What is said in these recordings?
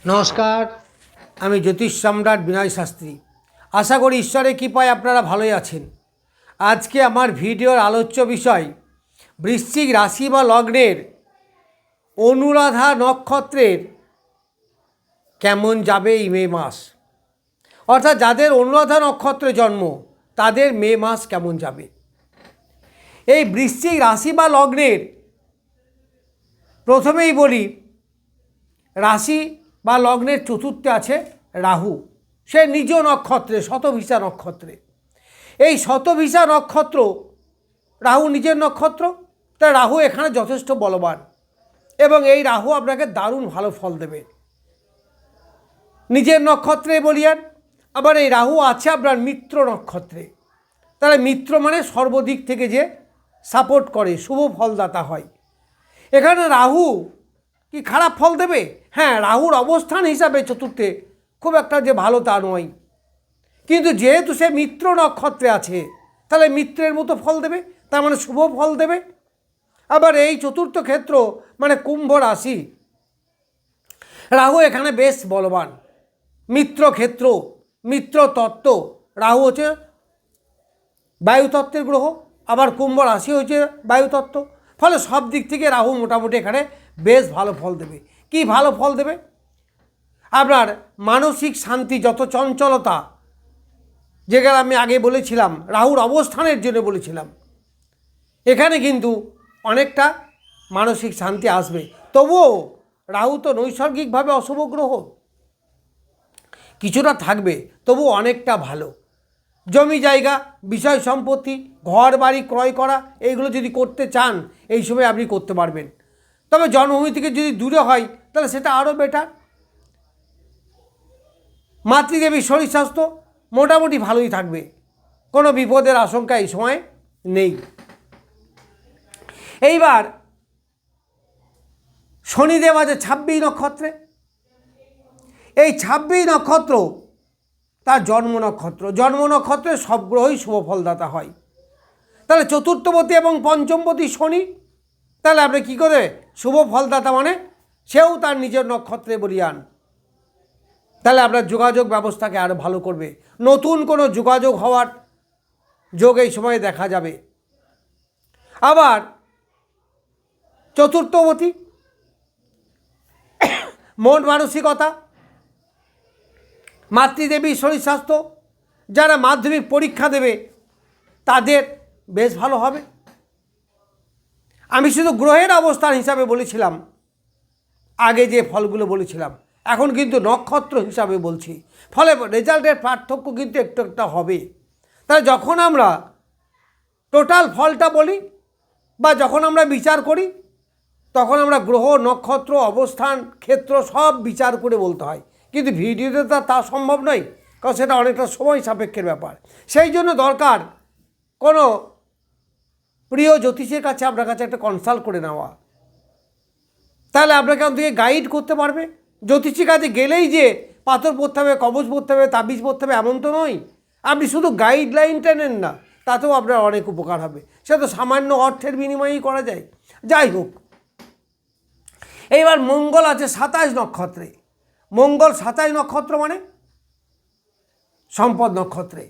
নমস্কার, আমি জ্যোতিষ সম্রাট বিনয় শাস্ত্রী। আশা করি ঈশ্বরের কৃপায় আপনারা ভালোই আছেন। আজকে আমার ভিডিওর আলোচ্য বিষয় বৃশ্চিক রাশি বা লগ্নের অনুরাধা নক্ষত্রের কেমন যাবে এই মে মাস, অর্থাৎ যাদের অনুরাধা নক্ষত্রে জন্ম তাদের মে মাস কেমন যাবে। এই বৃশ্চিক রাশি বা লগ্নের প্রথমেই বলি, রাশি বা লগ্নের চতুর্থে আছে রাহু। সে নিজ নক্ষত্রে, শতভিসা নক্ষত্রে। এই শতভিসা নক্ষত্র রাহু নিজের নক্ষত্র, তাই রাহু এখানে যথেষ্ট বলবান এবং এই রাহু আপনাকে দারুণ ভালো ফল দেবে। নিজের নক্ষত্রে বলিয়ান, আবার এই রাহু আছে আপনার মিত্র নক্ষত্রে। তাহলে মিত্র মানে সর্বদিক থেকে যে সাপোর্ট করে, শুভ ফলদাতা হয়। এখানে রাহু কি খারাপ ফল দেবে? হ্যাঁ, রাহুর অবস্থান হিসাবে চতুর্থে খুব একটা যে ভালো তা নয়, কিন্তু যেহেতু সে মিত্র নক্ষত্রে আছে তাহলে মিত্রের মতো ফল দেবে, তার মানে শুভ ফল দেবে। আবার এই চতুর্থ ক্ষেত্র মানে কুম্ভ রাশি, রাহু এখানে বেশ বলবান। মিত্র ক্ষেত্র, মিত্র তত্ত্ব, রাহু হচ্ছে বায়ুতত্ত্বের গ্রহ, আবার কুম্ভ রাশি হচ্ছে বায়ুতত্ত্ব। ফলে সব দিক থেকে রাহু মোটামুটি এখানে বেশ ভালো ফল দেবে। কি ভালো ফল দেবে? আপনার মানসিক শান্তি, যত চঞ্চলতা, যেগুলো আমি আগে বলেছিলাম রাহুর অবস্থানের জন্য বলেছিলাম, এখানে কিন্তু অনেকটা মানসিক শান্তি আসবে। তবুও রাহু তো নৈসর্গিকভাবে অশুভ গ্রহ, কিছুটা থাকবে, তবু অনেকটা ভালো। জমি জায়গা, বিষয় সম্পত্তি, ঘর বাড়ি ক্রয় করা, এইগুলো যদি করতে চান এই সময় আপনি করতে পারবেন। তবে জন্মভূমি থেকে যদি দূরে হয় তাহলে সেটা আরও বেটার। মাতৃদেবীর শরীর স্বাস্থ্য মোটামুটি ভালোই থাকবে, কোনো বিপদের আশঙ্কা এই সময় নেই। এইবার শনিদেব আছে 26 নক্ষত্রে। এই 26 নক্ষত্র তার জন্ম নক্ষত্র। জন্ম নক্ষত্রে সব গ্রহই শুভ ফলদাতা হয়। তাহলে চতুর্থপতি এবং পঞ্চমপতি শনি, তাহলে আপনি কী করে শুভ ফলদাতা মানে সেও তার নিজের নক্ষত্রে বলিয়ান। তাহলে আপনার যোগাযোগ ব্যবস্থাকে আরও ভালো করবে। নতুন কোনো যোগাযোগ হওয়ার যোগ এই সময়ে দেখা যাবে। আবার চতুর্থপতি মন মানসিকতা, মাতৃদেবীর শরীর স্বাস্থ্য, যারা মাধ্যমিক পরীক্ষা দেবে তাদের বেশ ভালো হবে। আমি শুধু গ্রহের অবস্থান হিসাবে বলেছিলাম আগে, যে ফলগুলো বলেছিলাম, এখন কিন্তু নক্ষত্র হিসাবে বলছি। ফলে রেজাল্টের পার্থক্য কিন্তু একটু একটা হবে। তাহলে যখন আমরা টোটাল ফলটা বলি বা যখন আমরা বিচার করি, তখন আমরা গ্রহ, নক্ষত্র, অবস্থান, ক্ষেত্র সব বিচার করে বলতে হয়। কিন্তু ভিডিওতে তা সম্ভব নয়, কারণ সেটা অনেকটা সময় সাপেক্ষের ব্যাপার। সেই জন্য দরকার কোনো প্রিয় জ্যোতিষের কাছে আপনার কাছে একটা কনসাল্ট করে নেওয়া। তাহলে আপনাকে অন্তত গাইড করতে পারবে। জ্যোতিষীর কাছে গেলেই যে পাথর পরতে হবে, কবচ পরতে হবে, তাবিজ পরতে হবে এমন তো নয়। আপনি শুধু গাইডলাইনটা নেন না, তাতেও আপনার অনেক উপকার হবে। সে তো সামান্য অর্থের বিনিময়েই করা যায়। যাই হোক, এইবার মঙ্গল আছে 27 নক্ষত্রে। মঙ্গল 27 নক্ষত্র মানে সম্পদ নক্ষত্রে।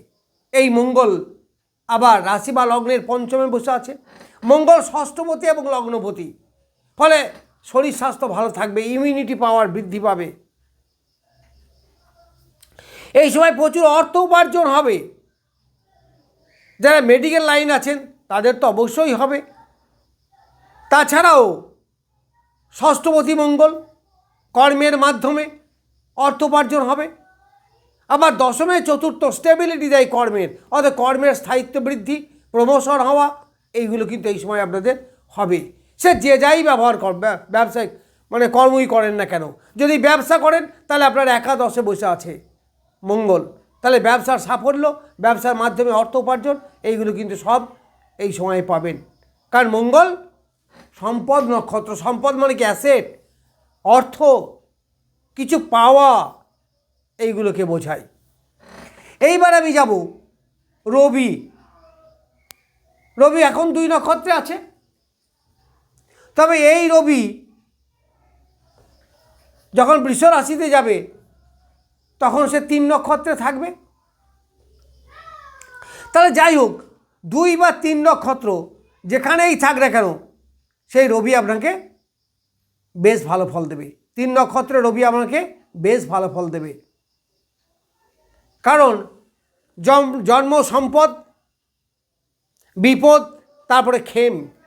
এই মঙ্গল আবার রাশি বা লগ্নের পঞ্চমে বসে আছে। মঙ্গল ষষ্ঠপতি এবং লগ্নপতি, ফলে শরীর স্বাস্থ্য ভালো থাকবে, ইমিউনিটি পাওয়ার বৃদ্ধি পাবে। এই সময় প্রচুর অর্থ উপার্জন হবে। যারা মেডিকেল লাইন আছেন তাদের তো অবশ্যই হবে। তাছাড়াও ষষ্ঠপতি মঙ্গল, কর্মের মাধ্যমে অর্থ উপার্জন হবে। আবার দশমে চতুর্থ স্টেবিলিটি দেয় কর্মের, অর্থাৎ কর্মের স্থায়িত্ব বৃদ্ধি, প্রমোশন হওয়া, এইগুলো কিন্তু এই সময় আপনাদের হবে। সে যে যাই ব্যবহার ব্যবসায়িক মানে কর্মই করেন না কেন, যদি ব্যবসা করেন তাহলে আপনার একাদশে বসে আছে মঙ্গল। তাহলে ব্যবসার সাফল্য, ব্যবসার মাধ্যমে অর্থ উপার্জন, এইগুলো কিন্তু সব এই সময়ে পাবেন। কারণ মঙ্গল সম্পদ নক্ষত্র। সম্পদ মানে কি? অ্যাসেট, অর্থ, কিছু পাওয়া, এইগুলোকে বোঝায়। এইবার আমি যাব রবি। রবি এখন 2 নক্ষত্রে আছে। তবে এই রবি যখন বৃষ রাশিতে যাবে তখন সে 3 নক্ষত্রে থাকবে। তাহলে যাই হোক 2 বা 3 নক্ষত্র যেখানেই থাক না কেন সেই রবি আপনাকে বেশ ভালো ফল দেবে। 3 নক্ষত্রে রবি আপনাকে বেশ ভালো ফল দেবে, কারণ জন্ম সম্পদ, বিপদ, তারপরে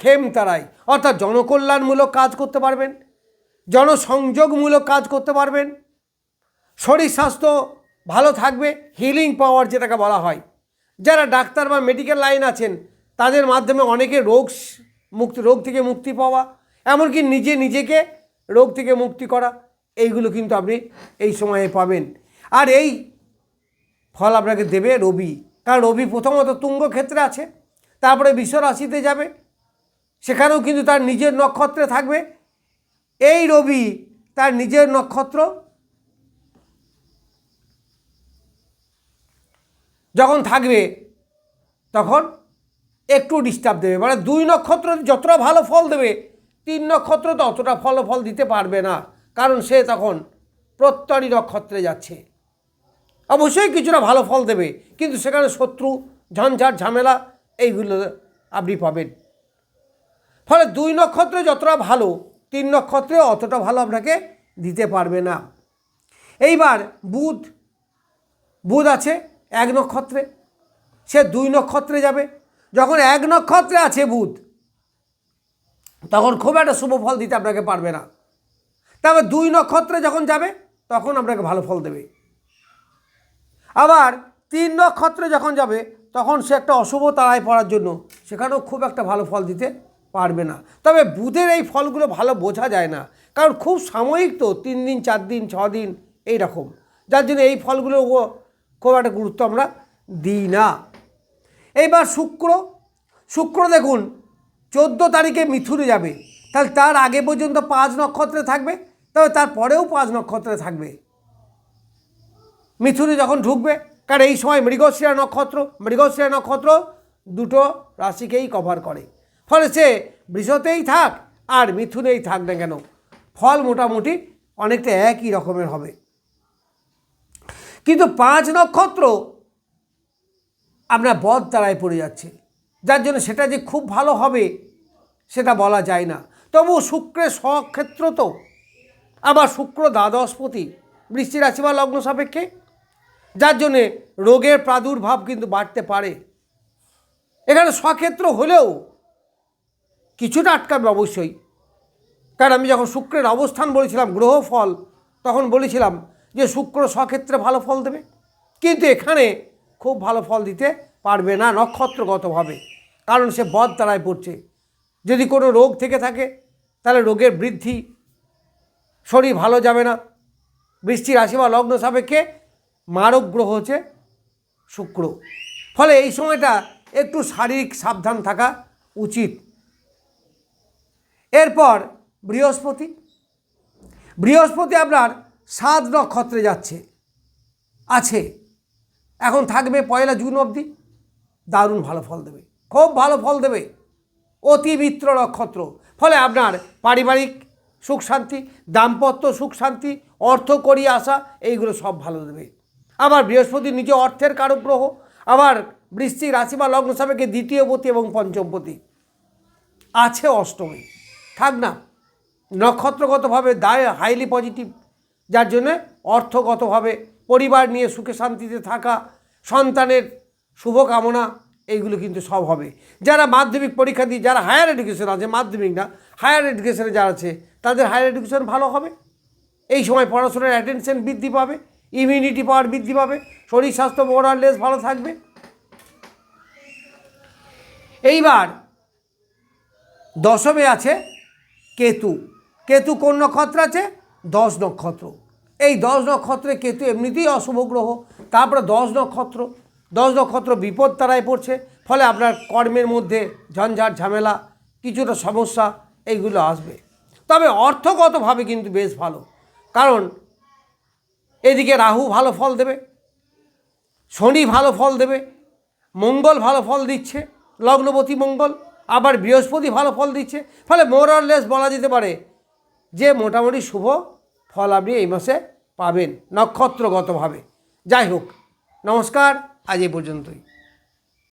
খেম তারাই, অর্থাৎ জনকল্যাণমূলক কাজ করতে পারবেন, জনসংযোগমূলক কাজ করতে পারবেন, শরীর স্বাস্থ্য ভালো থাকবে, হিলিং পাওয়ার যেটাকে বলা হয়। যারা ডাক্তার বা মেডিকেল লাইন আছেন তাদের মাধ্যমে অনেকে রোগ থেকে মুক্তি পাওয়া, এমনকি নিজেকে রোগ থেকে মুক্তি করা, এইগুলো কিন্তু আপনি এই সময়ে পাবেন। আর এই ফল আপনাকে দেবে রবি, কারণ রবি প্রথমত তুঙ্গ ক্ষেত্রে আছে, তারপরে বৃষ রাশিতে যাবে, সেখানেও কিন্তু তার নিজের নক্ষত্রে থাকবে। এই রবি তার নিজের নক্ষত্র যখন থাকবে তখন একটু ডিস্টার্ব দেবে, মানে 2 নক্ষত্র যতটা ভালো ফল দেবে 3 নক্ষত্র তো অতটা ফল দিতে পারবে না, কারণ সে তখন প্রত্যরী নক্ষত্রে যাচ্ছে। অবশ্যই কিছুটা ভালো ফল দেবে, কিন্তু সেখানে শত্রু, ঝঞ্ঝাট, ঝামেলা এইগুলো আপনি পাবেন। ফলে 2 নক্ষত্রে যতটা ভালো 3 নক্ষত্রে অতটা ভালো আপনাকে দিতে পারবে না। এইবার বুধ আছে 1 নক্ষত্রে, সে 2 নক্ষত্রে যাবে। যখন 1 নক্ষত্রে আছে বুধ তখন খুব একটা শুভ ফল দিতে আপনাকে পারবে না, তবে 2 নক্ষত্রে যখন যাবে তখন আপনাকে ভালো ফল দেবে। আবার 3 নক্ষত্রে যখন যাবে তখন সে একটা অশুভ তারায় পড়ার জন্য সেখানেও খুব একটা ভালো ফল দিতে পারবে না। তবে বুধের এই ফলগুলো ভালো বোঝা যায় না, কারণ খুব সাময়িক তো, 3 দিন 4 দিন 6 দিন এই রকম, যার জন্য এই ফলগুলো খুব একটা গুরুত্ব আমরা দিই না। এইবার শুক্র দেখুন 14 তারিখে মিথুনে যাবে, তাহলে তার আগে পর্যন্ত 5 নক্ষত্রে থাকবে, তবে তারপরেও 5 নক্ষত্রে থাকবে। মিথুনে যখন ঢুকবে, কারণ এই সময় মৃগশিরা নক্ষত্র 2টো রাশিকেই কভার করে, ফলে সে বৃষতেই থাক আর মিথুনেই থাক না কেন ফল মোটামুটি অনেকটা একই রকমের হবে। কিন্তু 5 নক্ষত্র আপনার বদ তারায় পড়ে যাচ্ছে, যার জন্য সেটা যে খুব ভালো হবে সেটা বলা যায় না। তবু শুক্রের স্বক্ষেত্র তো, আবার শুক্র দ্বাদশপতি বৃশ্চিক রাশি বা লগ্ন সাপেক্ষে, যার জন্যে রোগের প্রাদুর্ভাব কিন্তু বাড়তে পারে। এখানে স্বক্ষেত্র হলেও কিছুটা আটকাবে অবশ্যই, কারণ আমি যখন শুক্রের অবস্থান বলেছিলাম গ্রহ ফল, তখন বলেছিলাম যে শুক্র স্বক্ষেত্রে ভালো ফল দেবে, কিন্তু এখানে খুব ভালো ফল দিতে পারবে না নক্ষত্রগতভাবে, কারণ সে বদ তারায় পড়ছে। যদি কোনো রোগ থেকে থাকে তাহলে রোগের বৃদ্ধি, শরীর ভালো যাবে না। বৃশ্চিক রাশি বা লগ্ন সাপেক্ষে মারক গ্রহ হচ্ছে শুক্র, ফলে এই সময়টা একটু শারীরিক সাবধান থাকা উচিত। এরপর বৃহস্পতি আপনার 7 নক্ষত্রে আছে, এখন থাকবে 1 জুন অবধি। দারুণ ভালো ফল দেবে, খুব ভালো ফল দেবে, অতি মিত্র নক্ষত্র। ফলে আপনার পারিবারিক সুখ শান্তি, দাম্পত্য সুখ শান্তি, অর্থ করি আসা, এইগুলো সব ভালো দেবে। আবার বৃহস্পতি নিজে অর্থের কারক গ্রহ, আবার বৃশ্চিক রাশি বা লগ্ন সাপেক্ষে 2য় পতি এবং 5ম পতি আছে 8মে, থাক না। নক্ষত্রগতভাবে হাইলি পজিটিভ, যার জন্যে অর্থগতভাবে পরিবার নিয়ে সুখে শান্তিতে থাকা, সন্তানের শুভকামনা, এইগুলো কিন্তু সব হবে। যারা মাধ্যমিক পরীক্ষা দিয়ে, যারা হায়ার এডুকেশন আছে, মাধ্যমিক না হায়ার এডুকেশনে যারা আছে তাদের হায়ার এডুকেশন ভালো হবে। এই সময় পড়াশোনার অ্যাটেনশন বৃদ্ধি পাবে, ইমিউনিটি পাওয়ার বৃদ্ধি পাবে, শরীর স্বাস্থ্য মোরালেস ভালো থাকবে। এইবার 10মে আছে কেতু কোন নক্ষত্র আছে? 10 নক্ষত্র। এই 10 নক্ষত্রে কেতু এমনিতেই অশুভ গ্রহ, তারপরে 10 নক্ষত্র বিপদ তারায় পড়ছে, ফলে আপনার কর্মের মধ্যে ঝঞ্ঝাট ঝামেলা, কিছুটা সমস্যা এইগুলো আসবে। তবে অর্থগতভাবে কিন্তু বেশ ভালো, কারণ এদিকে রাহু ভালো ফল দেবে, শনি ভালো ফল দেবে, মঙ্গল ভালো ফল দিচ্ছে, লগ্নপতি মঙ্গল, আবার বৃহস্পতি ভালো ফল দিচ্ছে। ফলে মোর অর লেস বলা যেতে পারে যে মোটামুটি শুভ ফল আপনি এই মাসে পাবেন নক্ষত্রগতভাবে। যাই হোক, নমস্কার, আজ এই পর্যন্তই।